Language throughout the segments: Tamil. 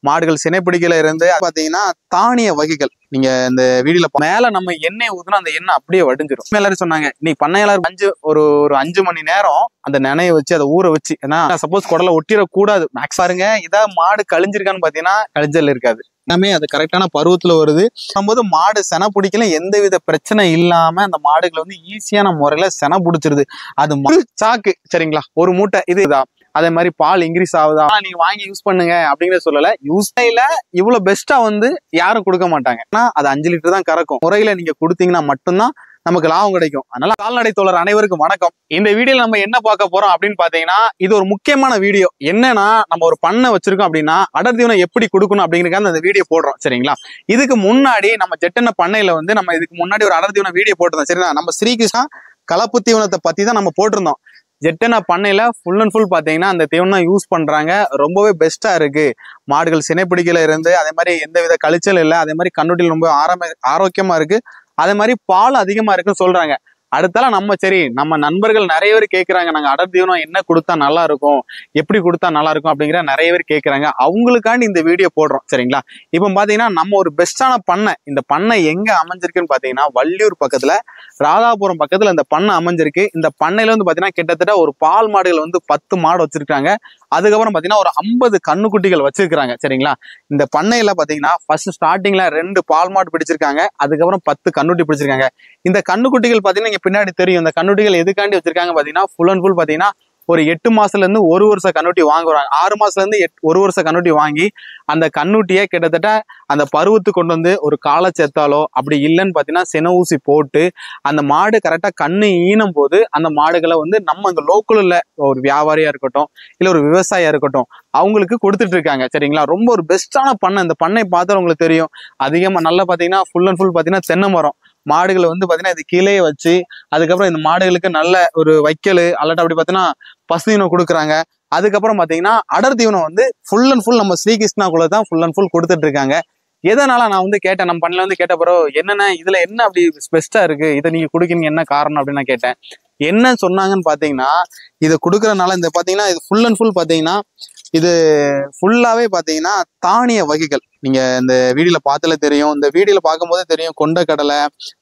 மாடுகள் சினைப்பிடிக்கல இருந்து பாத்தீங்கன்னா தானிய வகைகள் நீங்க இந்த வீடியோல மேல நம்ம எண்ணெய் ஊத்துனா அந்த எண்ணெய் அப்படியே வடிஞ்சிடும். எல்லாரும் சொன்னாங்க நீ பண்ணையாளர் ஒரு 5 மணி நேரம் அந்த நெனைய வச்சு அதை ஊற வச்சு, ஏன்னா சப்போஸ் குடலை ஒட்டிடக்கூடாது. மேக்ஸ் பாருங்க, இதான் மாடு கழிஞ்சிருக்கான்னு பாத்தீங்கன்னா கழிஞ்சல் இருக்காது, எல்லாமே அது கரெக்டான பருவத்துல வருது. போது மாடு செனை பிடிக்கல, எந்தவித பிரச்சனை இல்லாம அந்த மாடுகளை வந்து ஈஸியான முறையில செனை பிடிச்சிருது. அது சாக்கு சரிங்களா, ஒரு மூட்டை இதுதான். அதே மாதிரி பால் இன்க்ரீஸ் ஆகுதா, நீங்க வாங்கி யூஸ் பண்ணுங்க அப்படிங்கறத சொல்லல. யூஸ்ல இவ்வளவு பெஸ்டா வந்து யாரும் கொடுக்க மாட்டாங்க. ஆனா அது 5 லிட்டர் தான் கறக்கும். முறையில நீங்க கொடுத்தீங்கன்னா மட்டும்தான் நமக்கு லாபம் கிடைக்கும். அதனால கால்நடை தோழர் அனைவருக்கும் வணக்கம். இந்த வீடியோல நம்ம என்ன பார்க்க போறோம் அப்படின்னு பாத்தீங்கன்னா, இது ஒரு முக்கியமான வீடியோ. என்னன்னா, நம்ம ஒரு பண்ணை வச்சிருக்கோம் அப்படின்னா அடர் தீவனம் எப்படி கொடுக்கணும் அப்படிங்கிறதுக்காக அந்த வீடியோ போடுறோம் சரிங்களா. இதுக்கு முன்னாடி நம்ம ஜெட்டன பண்ணையில வந்து நம்ம இதுக்கு முன்னாடி ஒரு அடர் தீவனம் வீடியோ போட்டிருந்தோம் சரிங்களா. நம்ம ஸ்ரீகிருஷ்ணா கலப்பு தீவனத்தை பத்தி தான் நம்ம போட்டிருந்தோம். ஜெட்டனா பண்ணையில ஃபுல் அண்ட் ஃபுல் பாத்தீங்கன்னா அந்த தீவனம் யூஸ் பண்றாங்க, ரொம்பவே பெஸ்டா இருக்கு. மாடுகள் சினைப்பிடிக்கல இருந்து அதே மாதிரி எந்தவித கழிச்சல் இல்லை, அதே மாதிரி கண்ணுட்டில் ரொம்ப ஆரோக்கியமா இருக்கு, அதே மாதிரி பால் அதிகமா இருக்குன்னு சொல்றாங்க. அடுத்தால நம்ம நண்பர்கள் நிறைய பேர் கேட்கறாங்க, நாங்க அடர் தீவனம் என்ன கொடுத்தா நல்லா இருக்கும், எப்படி கொடுத்தா நல்லா இருக்கும் அப்படிங்கிற நிறைய பேர் கேட்கறாங்க. அவங்களுக்காண்டி இந்த வீடியோ போடுறோம் சரிங்களா. இப்ப பாத்தீங்கன்னா நம்ம ஒரு பெஸ்டான பண்ணை, இந்த பண்ணை எங்க அமைஞ்சிருக்குன்னு பாத்தீங்கன்னா வள்ளியூர் பக்கத்துல ராதாபுரம் பக்கத்துல இந்த பண்ணை அமைஞ்சிருக்கு. இந்த பண்ணையில வந்து பாத்தீங்கன்னா கிட்டத்தட்ட ஒரு பால் மாடுகள் வந்து 10 மாடு வச்சிருக்காங்க. அதுக்கப்புறம் பாத்தீங்கன்னா ஒரு 50 கண்ணுக்குட்டிகள் வச்சிருக்காங்க சரிங்களா. இந்த பண்ணையில பாத்தீங்கன்னா ஃபர்ஸ்ட் ஸ்டார்டிங்ல 2 பால் மாடு பிடிச்சிருக்காங்க, அதுக்கப்புறம் 10 கண்ணுட்டி பிடிச்சிருக்காங்க. இந்த கண்ணுக்குட்டிகள் பாத்தீங்கன்னா பின்னாடி தெரியும். இந்த கண்ணுட்டிகள் எதுக்காண்டி வச்சிருக்காங்க பாத்தீங்கன்னா ஃபுல் அண்ட் ஃபுல் பாத்தீங்கன்னா ஒரு 8 மாசத்துல இருந்து 1 வருஷ கண்ணுட்டி வாங்குறாங்க. 6 மாசத்துல இருந்து 1 வருஷ கண்ணுட்டி வாங்கி அந்த கண்ணுட்டியை கிட்டத்தட்ட அந்த பருவத்துக்கு கொண்டு வந்து ஒரு காலை செத்தாலோ அப்படி இல்லைன்னு பாத்தீங்கன்னா சென ஊசி போட்டு அந்த மாடு கரெக்டா கண்ணு ஈனும் போது அந்த மாடுகளை வந்து நம்ம இந்த லோக்கல்ல ஒரு வியாபாரியா இருக்கட்டும் இல்ல ஒரு விவசாயியா இருக்கட்டும் அவங்களுக்கு கொடுத்துட்டு இருக்காங்க சரிங்களா. ரொம்ப ஒரு பெஸ்டான பண்ணை. இந்த பண்ணை பார்த்தா உங்களுக்கு தெரியும். அதிகமா நல்லா பாத்தீங்கன்னா ஃபுல் அண்ட் ஃபுல் பாத்தீங்கன்னா தென்னை மரம், மாடுகளை வந்து பாத்தீங்கன்னா இது கீழே வச்சு அதுக்கப்புறம் இந்த மாடுகளுக்கு நல்ல ஒரு வைக்கல் அல்லாட்ட அப்படி பாத்தீங்கன்னா பசு தீவனம் கொடுக்குறாங்க. அதுக்கப்புறம் பாத்தீங்கன்னா அடர் தீவனம் வந்து ஃபுல் அண்ட் ஃபுல் நம்ம ஸ்ரீகிருஷ்ணாக்குள்ள தான் ஃபுல் அண்ட் ஃபுல் கொடுத்துட்டு இருக்காங்க. எதனால நான் வந்து கேட்டேன், நம்ம பண்ணல வந்து கேட்ட பிறகு என்னன்னா இதுல என்ன அப்படி பெஸ்டா இருக்கு, இதை நீங்க குடிக்கீங்க என்ன காரணம் அப்படின்னு நான் கேட்டேன். என்ன சொன்னாங்கன்னு பாத்தீங்கன்னா, இதை கொடுக்கறதுனால இந்த பாத்தீங்கன்னா இது ஃபுல் அண்ட் ஃபுல் பாத்தீங்கன்னா இது ஃபுல்லாவே பாத்தீங்கன்னா தானிய வகைகள். நீங்க இந்த வீடியோல பார்த்தாலே தெரியும், இந்த வீடியோல பார்க்கும் போதே தெரியும், கொண்டக்கடலை,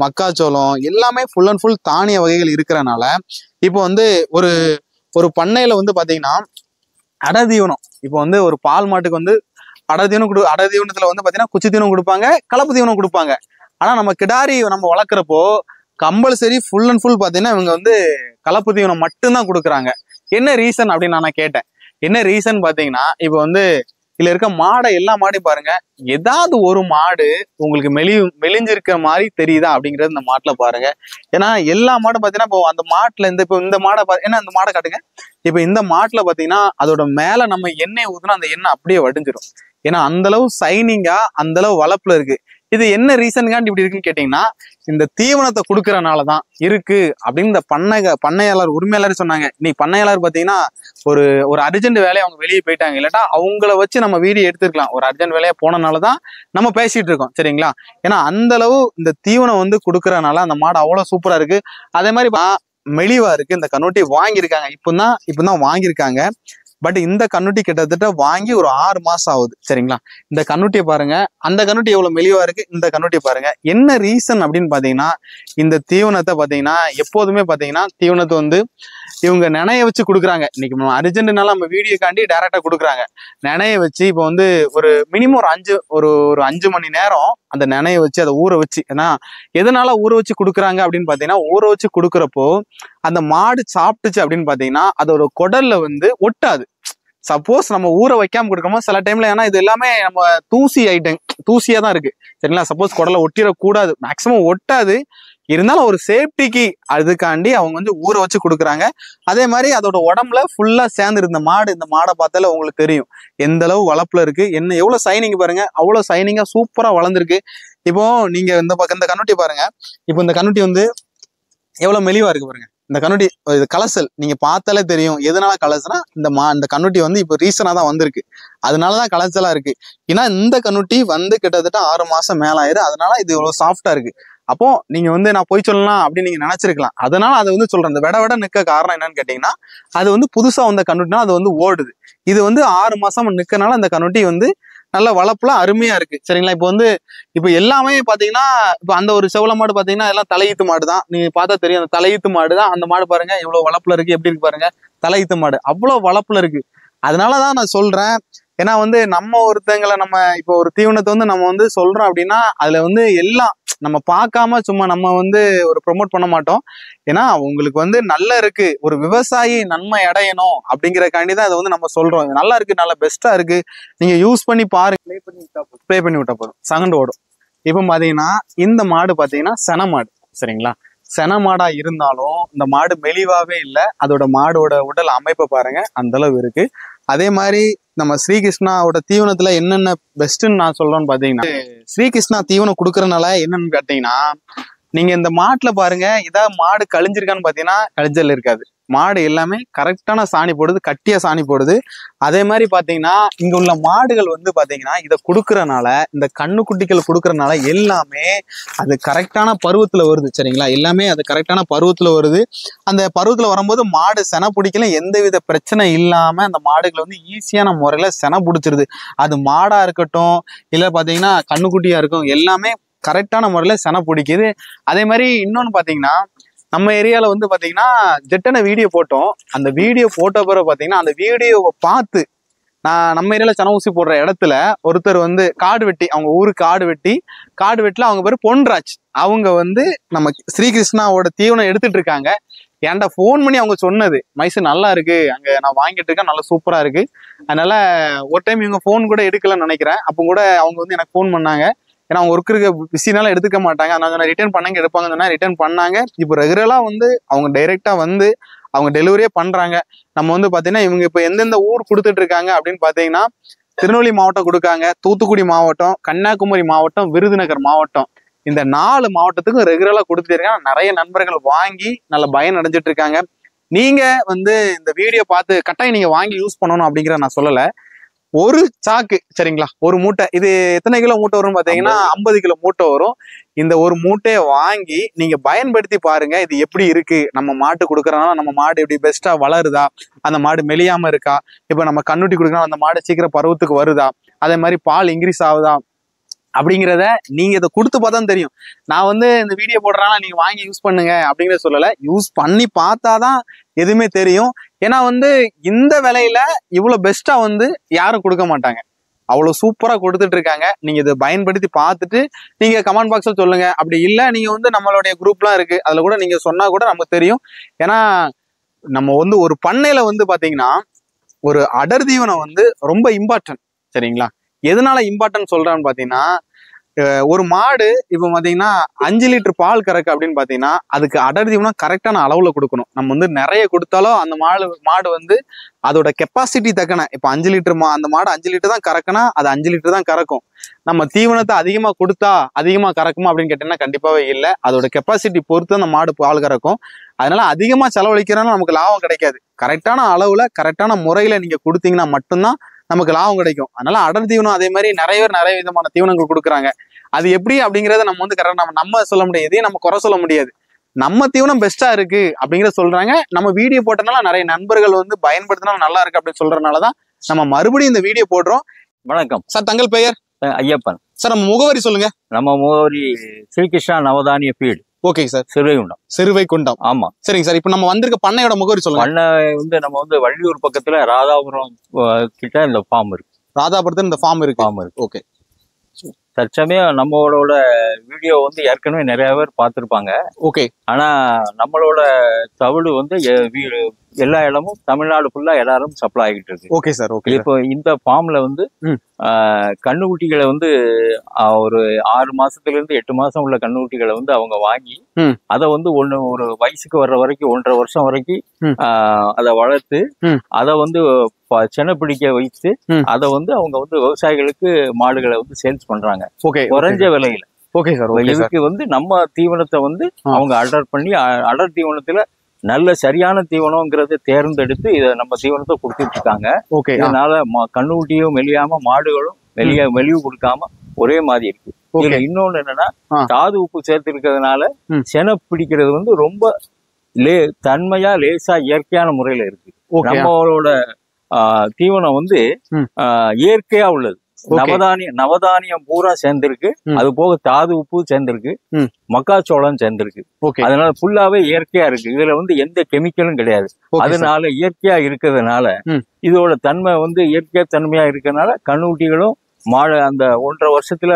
மக்காச்சோளம் எல்லாமே ஃபுல் அண்ட் ஃபுல் தானிய வகைகள் இருக்கிறனால இப்போ வந்து ஒரு பண்ணையில வந்து பாத்தீங்கன்னா அடர் தீவனம், இப்போ வந்து ஒரு பால் மாட்டுக்கு வந்து அடர் தீவனத்துல வந்து பாத்தீங்கன்னா குச்சி தீவனம் கொடுப்பாங்க, கலப்பு தீவனம் கொடுப்பாங்க. ஆனா நம்ம கிடாரி நம்ம வளர்க்குறப்போ கம்பல்சரி ஃபுல் அண்ட் ஃபுல் பாத்தீங்கன்னா இவங்க வந்து கலப்பு தீவனம் மட்டும்தான் கொடுக்குறாங்க. என்ன ரீசன் அப்படின்னு நான் கேட்டேன். என்ன ரீசன் பாத்தீங்கன்னா, இப்ப வந்து இதுல இருக்க மாடை எல்லா மாடையும் பாருங்க, ஏதாவது ஒரு மாடு உங்களுக்கு மெலிஞ்சிருக்கிற மாதிரி தெரியுதா அப்படிங்கிறது இந்த மாட்டுல பாருங்க. ஏன்னா எல்லா மாடும் பாத்தீங்கன்னா இப்போ அந்த மாட்டுல இந்த மாடை ஏன்னா அந்த மாடை காட்டுங்க. இப்ப இந்த மாட்டுல பாத்தீங்கன்னா அதோட மேல நம்ம எண்ணெய் ஊத்துனா அந்த எண்ணெய் அப்படியே வடிஞ்சிடும். ஏன்னா அந்த அளவு சைனிங்கா அந்த அளவு வளப்புல இருக்கு. இது என்ன ரீசனுக்காண்டி இப்படி இருக்குன்னு கேட்டீங்கன்னா, இந்த தீவனத்தை கொடுக்கறனாலதான் இருக்கு அப்படின்னு இந்த பண்ணையாளர் உரிமையாளர் சொன்னாங்க. இன்னைக்கு பண்ணையாளர் பாத்தீங்கன்னா ஒரு அர்ஜென்ட் வேலையை அவங்க வெளியே போயிட்டாங்க, இல்லாட்டா அவங்கள வச்சு நம்ம வீடியோ எடுத்துருக்கலாம். ஒரு அர்ஜென்ட் வேலையா போனனாலதான் நம்ம பேசிட்டு இருக்கோம் சரிங்களா. ஏன்னா அந்த அளவு இந்த தீவனம் வந்து கொடுக்கறதுனால அந்த மாடு அவ்வளவு சூப்பரா இருக்கு. அதே மாதிரி மெலிவா இருக்கு. இந்த கண்ணுட்டி வாங்கியிருக்காங்க, இப்பதான் வாங்கியிருக்காங்க. பட் இந்த கண்ணுட்டி கிட்டத்தட்ட வாங்கி ஒரு 6 மாசம் ஆகுது சரிங்களா. இந்த கண்ணுட்டியை பாருங்க, அந்த கண்ணுட்டி எவ்வளவு மெலிவா இருக்கு, இந்த கண்ணுட்டி பாருங்க. என்ன ரீசன் அப்படின்னு பாத்தீங்கன்னா, இந்த தீவனத்தை பாத்தீங்கன்னா எப்போதுமே பாத்தீங்கன்னா தீவனத்தை வந்து இவங்க நெனைய வச்சு கொடுக்குறாங்க. இன்னைக்கு அர்ஜென்ட்னால நம்ம வீடியோக்காண்டி டைரக்டா கொடுக்குறாங்க. நெனைய வச்சு இப்போ வந்து ஒரு மினிமம் ஒரு 5 மணி நேரம் அந்த நெனைய வச்சு அதை ஊற வச்சு, ஏன்னா எதனால ஊற வச்சு கொடுக்குறாங்க அப்படின்னு பாத்தீங்கன்னா, ஊற வச்சு கொடுக்குறப்போ அந்த மாடு சாப்பிட்டுச்சு அப்படின்னு பாத்தீங்கன்னா அதோட குடல்ல வந்து ஒட்டாது. சப்போஸ் நம்ம ஊற வைக்காம கொடுக்கணும் சில டைம்ல, ஏன்னா இது எல்லாமே நம்ம தூசியா தான் இருக்கு சரிங்களா. சப்போஸ் குடலை ஒட்டிடக்கூடாது, மேக்சிமம் ஒட்டாது, இருந்தாலும் ஒரு சேஃப்டிக்கு அதுக்காண்டி அவங்க வந்து ஊற வச்சு கொடுக்குறாங்க. அதே மாதிரி அதோட உடம்புல ஃபுல்லா சேர்ந்து இந்த மாடை பார்த்தால உங்களுக்கு தெரியும் எந்த அளவு வளப்புல இருக்கு, என்ன எவ்வளவு சைனிங் பாருங்க, அவ்வளவு சைனிங்கா சூப்பரா வளர்ந்துருக்கு. இப்போ நீங்க இந்த பக்கம் இந்த கண்ணுட்டி பாருங்க, இப்போ இந்த கண்ணுட்டி வந்து எவ்வளவு மெலிவா இருக்கு பாருங்க. இந்த கண்ணுட்டி இது கலசல் நீங்க பார்த்தாலே தெரியும். எதனால கலசுனா இந்த கண்ணுட்டி வந்து இப்போ ரீசனா தான் வந்திருக்கு, அதனாலதான் கலசலா இருக்கு. ஏன்னா இந்த கண்ணுட்டி வந்து கிட்டத்தட்ட 6 மாசம் மேல ஆயிரு, அதனால இது இவ்வளவு சாஃப்டா இருக்கு. அப்போ நீங்க வந்து நான் போய் சொல்லலாம் அப்படின்னு நீங்க நினைச்சிருக்கலாம். அதனால அதை வந்து சொல்றேன். இந்த விட நிக்க காரணம் என்னன்னு கேட்டீங்கன்னா, அது வந்து புதுசா வந்த கண்ணுட்டினா அது வந்து ஓடுது. இது வந்து 6 மாசம் நிக்கனால அந்த கண்ணுட்டி வந்து நல்ல வளப்புல அருமையா இருக்கு. சரிங்களா? இப்போ எல்லாமே பாத்தீங்கன்னா, இப்ப அந்த ஒரு செவல மாடு பாத்தீங்கன்னா எல்லாம் தலையீத்து மாடு தான். நீங்க பார்த்தா தெரியும், அந்த தலையீத்து மாடு தான். அந்த மாடு பாருங்க எவ்வளவு வளப்புல இருக்கு, எப்படி இருக்கு பாருங்க. தலையீத்து மாடு அவ்வளவு வளப்புல இருக்கு. அதனாலதான் நான் சொல்றேன். ஏன்னா வந்து நம்ம ஒருத்தங்களை நம்ம இப்போ ஒரு தீவனத்தை வந்து நம்ம வந்து சொல்றோம் அப்படின்னா அதுல வந்து எல்லாம் நம்ம பார்க்காம சும்மா நம்ம வந்து ஒரு ப்ரொமோட் பண்ண மாட்டோம். ஏன்னா உங்களுக்கு வந்து நல்லா இருக்கு, ஒரு விவசாயி நன்மை அடையணும் அப்படிங்கறக்காண்டிதான் அதை வந்து நம்ம சொல்றோம். நல்லா இருக்கு, நல்லா பெஸ்டா இருக்கு, நீங்க யூஸ் பண்ணி பாருங்க. ப்ளே பண்ணி விட்டா போதும், சகண்டு ஓடும். இப்ப பாத்தீங்கன்னா இந்த மாடு பாத்தீங்கன்னா சென மாடு. சரிங்களா? சென மாடா இருந்தாலும் இந்த மாடு மெலிவாவே இல்லை. அதோட மாடோட உடல் அமைப்பை பாருங்க, அந்த அளவு இருக்கு. அதே மாதிரி நம்ம ஸ்ரீகிருஷ்ணாவோட தீவனத்துல என்னென்ன பெஸ்ட்ன்னு நான் சொல்றேன்னு பாத்தீங்கன்னா, ஸ்ரீகிருஷ்ணா தீவனம் கொடுக்கறதுனால என்னன்னு கேட்டீங்கன்னா, நீங்க இந்த மாட்டுல பாருங்க, இதான் மாடு கழிஞ்சிருக்கான்னு பாத்தீங்கன்னா கழிஞ்சல் இருக்காது. மாடு எல்லாமே கரெக்டான சாணி போடுது, கட்டியா சாணி போடுது. அதே மாதிரி பாத்தீங்கன்னா இங்க உள்ள மாடுகள் வந்து பாத்தீங்கன்னா இதை கொடுக்கறனால, இந்த கண்ணுக்குட்டிகள் கொடுக்கறனால எல்லாமே அது கரெக்டான பருவத்துல வருது. சரிங்களா? எல்லாமே அது கரெக்டான பருவத்துல வருது. அந்த பருவத்துல வரும்போது மாடு செனை பிடிக்கல, எந்தவித பிரச்சனை இல்லாம அந்த மாடுகளை வந்து ஈஸியான முறையில செனை பிடிச்சிருது. அது மாடா இருக்கட்டும், இல்ல பாத்தீங்கன்னா கண்ணுக்குட்டியா இருக்கும், எல்லாமே கரெக்டான முறையில செனை பிடிக்குது. அதே மாதிரி இன்னொன்னு பாத்தீங்கன்னா, நம்ம ஏரியால வந்து பாத்தீங்கன்னா ஜெட்டன வீடியோ போட்டோம். அந்த வீடியோ போட்ட பிறகு பாத்தீங்கன்னா அந்த வீடியோவை பார்த்து நம்ம ஏரியால சென ஊசி போடுற இடத்துல ஒருத்தர் வந்து காடு வெட்டி, அவங்க ஊருக்கு காடு வெட்டில அவங்க பேரு பொன்ராஜ். அவங்க வந்து நம்ம ஸ்ரீகிருஷ்ணாவோட தீவனம் எடுத்துட்டு இருக்காங்க. என்கிட்ட போன் பண்ணி அவங்க சொன்னது, மைசூர் நல்லா இருக்கு, அங்க நான் வாங்கிட்டு இருக்கேன், நல்லா சூப்பரா இருக்கு. அதனால ஒரு டைம் இவங்க போன் கூட எடுக்கலன்னு நினைக்கிறேன். அப்போ கூட அவங்க வந்து எனக்கு போன் பண்ணாங்க. ஏன்னா அவங்க ஒர்க்கு பிஸினால எடுத்துக்க மாட்டாங்க. அதனால ரிட்டர்ன் பண்ணாங்க, எடுப்பாங்க, ரிட்டர்ன் பண்ணாங்க. இப்போ ரெகுலரா வந்து அவங்க டைரெக்டா வந்து அவங்க டெலிவரியே பண்றாங்க. நம்ம வந்து பாத்தீங்கன்னா இவங்க இப்ப எந்தெந்த ஊர் கொடுத்துட்டு இருக்காங்க அப்படின்னு பாத்தீங்கன்னா, திருநெல்வேலி மாவட்டம் கொடுக்காங்க, தூத்துக்குடி மாவட்டம், கன்னியாகுமரி மாவட்டம், விருதுநகர் மாவட்டம், இந்த 4 மாவட்டத்துக்கும் ரெகுலரா கொடுத்துட்டு இருக்காங்க. நிறைய நண்பர்கள் வாங்கி நல்ல பயன் அடைஞ்சிட்டு இருக்காங்க. நீங்க வந்து இந்த வீடியோ பார்த்து கட்டாயம் நீங்க வாங்கி யூஸ் பண்ணணும் அப்படிங்கிற நான் சொல்லல. ஒரு சாக்கு, சரிங்களா, ஒரு மூட்டை, இது எத்தனை கிலோ மூட்டை வரும் பாத்தீங்கன்னா 50 கிலோ மூட்டை வரும். இந்த ஒரு மூட்டையை வாங்கி நீங்க பயன்படுத்தி பாருங்க, இது எப்படி இருக்கு. நம்ம மாட்டு கொடுக்கறதுனால நம்ம மாடு எப்படி பெஸ்டா வளருதா, அந்த மாடு மெலியாம இருக்கா, இப்ப நம்ம கண்ணுட்டி கொடுக்கறோம் அந்த மாடு சீக்கிரம் பருவத்துக்கு வருதா, அதே மாதிரி பால் இன்க்ரீஸ் ஆகுதா அப்படிங்கிறத நீங்க இதை கொடுத்து பார்த்தா தெரியும். நான் வந்து இந்த வீடியோ போடுறேன்னா நீங்க வாங்கி யூஸ் பண்ணுங்க அப்படிங்கிறத சொல்லல. யூஸ் பண்ணி பார்த்தாதான் எதுவுமே தெரியும். ஏன்னா வந்து இந்த விலையில இவ்வளவு பெஸ்டா வந்து யாரும் கொடுக்க மாட்டாங்க. அவ்வளவு சூப்பரா கொடுத்துட்டு இருக்காங்க. நீங்க இதை பயன்படுத்தி பார்த்துட்டு நீங்க கமெண்ட் பாக்ஸ்ல சொல்லுங்க. அப்படி இல்லை நீங்க வந்து நம்மளுடைய குரூப்லாம் இருக்கு, அதுல கூட நீங்க சொன்னா கூட நமக்கு தெரியும். ஏன்னா நம்ம வந்து ஒரு பண்ணையில வந்து பாத்தீங்கன்னா ஒரு அடர் தீவனம் வந்து ரொம்ப இம்பார்ட்டன்ட். சரிங்களா? எதனால இம்பார்ட்டன்ட் சொல்றேன்னு பாத்தீங்கன்னா, ஒரு மாடு இப்ப பாத்தீங்கன்னா 5 லிட்டர் பால் கறக்கு அப்படின்னு பாத்தீங்கன்னா அதுக்கு அடர் தீவனம் கரெக்டான அளவுல கொடுக்கணும். நம்ம வந்து நிறைய கொடுத்தாலும் அந்த மாடு வந்து அதோட கெப்பாசிட்டி தக்கன, இப்ப 5 லிட்டர் அந்த மாடு 5 லிட்டர் தான் கறக்குனா அது 5 லிட்டர் தான் கறக்கும். நம்ம தீவனத்தை அதிகமா கொடுத்தா அதிகமா கறக்குமா அப்படின்னு கேட்டீங்கன்னா கண்டிப்பாவே இல்லை. அதோட கெப்பாசிட்டி பொறுத்து அந்த மாடு பால் கறக்கும். அதனால அதிகமா செலவழிக்கிறனால நமக்கு லாபம் கிடைக்காது. கரெக்டான அளவுல கரெக்டான முறையில நீங்க கொடுத்தீங்கன்னா மட்டும்தான் நமக்கு லாபம் கிடைக்கும். அதனால அடர் தீவனம் அதே மாதிரி நிறைய பேர் நிறைய விதமான தீவனங்கள் கொடுக்குறாங்க. அது எப்படி அப்படிங்கறத நம்ம வந்து கரெக்டா நம்ம சொல்ல முடியாது, எதையும் நம்ம குறை சொல்ல முடியாது. நம்ம தீவனம் பெஸ்டா இருக்கு அப்படிங்கிற சொல்றாங்க. நம்ம வீடியோ போட்டனால நிறைய நண்பர்கள் வந்து பயன்படுத்தினாலும் நல்லா இருக்கு அப்படின்னு சொல்றதுனாலதான் நம்ம மறுபடியும் இந்த வீடியோ போடுறோம். வணக்கம் சார், தங்கள் பெயர்? ஐயப்பன் சார். நம்ம முகவரி சொல்லுங்க. நம்ம முகவரி ஸ்ரீகிருஷ்ணா நவதானிய field. Okay sir. Siruvaikuntam. Siruvaikuntam, ஆமா. சரிங்க சார். இப்ப நம்ம வந்திருக்க பண்ணையோட முகவரி சொல்லுங்க. பண்ணை வந்து நம்ம வந்து வள்ளியூர் பக்கத்துல ராதாபுரம் கிட்ட இந்த ஃபார்ம் இருக்கு. ராதாபுரத்துல இந்த ஃபார்ம் இருக்கு. ஓகே. தற்சமயம் நம்மளோட வீடியோ வந்து ஏற்கனவே நிறைய பேர் பார்த்துருப்பாங்க. ஓகே. ஆனா நம்மளோட தவிடு வந்து எல்லா இடமும் தமிழ்நாடு ஃபுல்லா எல்லாரும் சப்ளை ஆகிட்டு இருக்கு. Okay sir. ஓகே. இப்போ இந்த ஃபார்ம்ல வந்து கண்ணுக்குட்டிகளை வந்து ஒரு 6 மாசத்துல இருந்து 8 மாசம் உள்ள கண்ணுக்குட்டிகளை வந்து அவங்க வாங்கி அதை வந்து ஒரு வயசுக்கு வர்ற வரைக்கும் 1.5 வருஷம் வரைக்கும் அதை வளர்த்து அதை வந்து செனை பிடிக்க வைத்து அதை வந்து அவங்க வந்து விவசாயிகளுக்கு மாடுகளை வந்து சேல்ஸ் பண்றாங்க குறைஞ்ச விலையில. Okay sir. இதுக்கு வந்து நம்ம தீவனத்தை வந்து அவங்க ஆர்டர் பண்ணி அடர் தீவனத்துல நல்ல சரியான தீவனம்ங்கிறத தேர்ந்தெடுத்து இதை நம்ம தீவனத்தை கொடுத்துட்டு இருக்காங்க. இதனால கண்ணுக்குட்டியும் மெலியாம மாடுகளும் மெலிவு கொடுக்காம ஒரே மாதிரி இருக்கு. இதுல இன்னொன்னு என்னன்னா தாது உப்பு சேர்த்து இருக்கிறதுனால செனை பிடிக்கிறது வந்து ரொம்ப தன்மையா லேசா இயற்கையான முறையில இருக்கு. நம்மளோட தீவனம் வந்து இயற்கையா உள்ளது. நவதானியம் பூரா சேர்ந்திருக்கு. அது போக தாது உப்பு சேர்ந்திருக்கு, மக்காச்சோளம் சேர்ந்திருக்கு. அதனால ஃபுல்லாவே இயற்கையா இருக்கு. இதுல வந்து எந்த கெமிக்கலும் கிடையாது. அதனால இயற்கையா இருக்கிறதுனால இதோட தன்மை வந்து இயற்கை தன்மையா இருக்கிறதுனால கண்ணுக்குட்டிகளும் மாடு அந்த 1.5 வருஷத்துல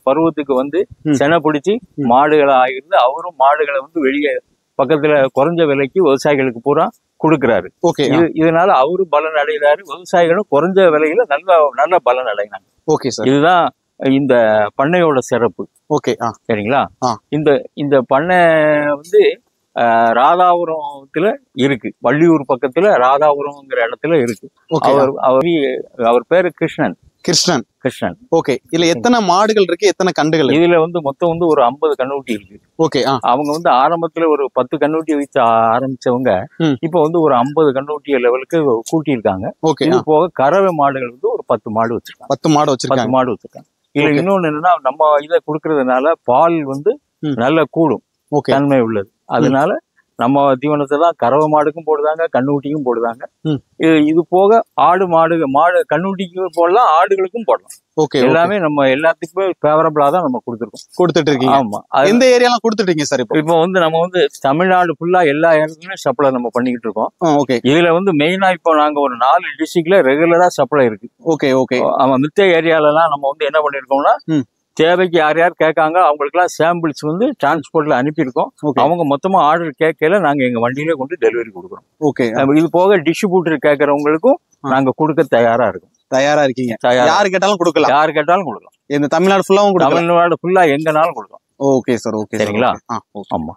பருவத்துக்கு வந்து செனை பிடிச்சி மாடுகளை ஆகிருந்து. அவரும் மாடுகளை வந்து வெளியே பக்கத்துல குறைஞ்ச விலைக்கு விவசாயிகளுக்கு பூரா கொடுக்குறாரு. இதனால அவரும் பலன் அடைகிறாரு, விவசாயிகளும் குறைஞ்ச விலையில நல்ல பலன் அடைகிறாங்க. இதுதான் இந்த பண்ணையோட சிறப்பு. சரிங்களா? இந்த பண்ணை வந்து ராதாபுரத்துல இருக்கு. வள்ளியூர் பக்கத்துல ராதாபுரம்ங்கிற இடத்துல இருக்கு. அவர் பேரு கிருஷ்ணன். இதுல எத்தனை மாடுகள் இருக்கு, எத்தனை கண்டுகள்? இதுல வந்து மொத்தம் வந்து ஒரு 50 கண்ணுக்குட்டி இருக்கு. அவங்க வந்து ஆரம்பத்துல ஒரு 10 கண்ணுக்குட்டி வச்சு ஆரம்பிச்சவங்க இப்ப வந்து ஒரு 50 கண்ணுக்குட்டி லெவலுக்கு கூட்டி இருக்காங்க. இது போக கறவை மாடுகள் வந்து ஒரு 10 மாடு வச்சிருக்காங்க. 10 மாடு வச்சிருக்காங்க. இதுல இன்னொன்னு என்னன்னா, நம்ம இதை கொடுக்கறதுனால பால் வந்து நல்ல கூடும், தன்மை உள்ளது. அதனால நம்ம தீவனத்தை தான் கறவை மாடுக்கும் போடுதாங்க, கண்ணுக்குட்டிக்கும் போடுதாங்க. இது போக மாடு கண்ணுக்குட்டிக்கும் போடலாம், ஆடுகளுக்கும் போடலாம். எல்லாமே நம்ம எல்லாத்துக்குமே ஃபேவரபிளா தான் நம்ம கொடுத்துட்டு இருக்கீங்க. ஆமா. எந்த ஏரியாலாம் கொடுத்துட்டீங்க சார்? இப்போ வந்து நம்ம வந்து தமிழ்நாடு ஃபுல்லா எல்லா இடத்துலயுமே சப்ளை நம்ம பண்ணிக்கிட்டு இருக்கோம். இதுல வந்து மெயினா இப்போ நாங்க ஒரு 4 டிஸ்ட்ரிக்ட்ல ரெகுலரா சப்ளை இருக்கு. மித்த ஏரியாலலாம் நம்ம வந்து என்ன பண்ணிருக்கோம்னா, தேவைக்கு யார் கேட்காங்க அவங்களுக்கு எல்லாம் சாம்பிள்ஸ் வந்து டிரான்ஸ்போர்ட்ல அனுப்பியிருக்கோம். அவங்க மொத்தமா ஆர்டர் கேட்கல நாங்க எங்க வண்டியிலே கொண்டு டெலிவரி கொடுக்குறோம். இது போக டிஸ்ட்ரிபியூட்டர் கேட்கறவங்களுக்கும் நாங்க கொடுக்க தயாரா இருக்கீங்க. யாரு கேட்டாலும் கொடுக்கலாம். இந்த தமிழ்நாடு ஃபுல்லா எங்கனாலும் கொடுக்கலாம். சரிங்களா? ஆமா.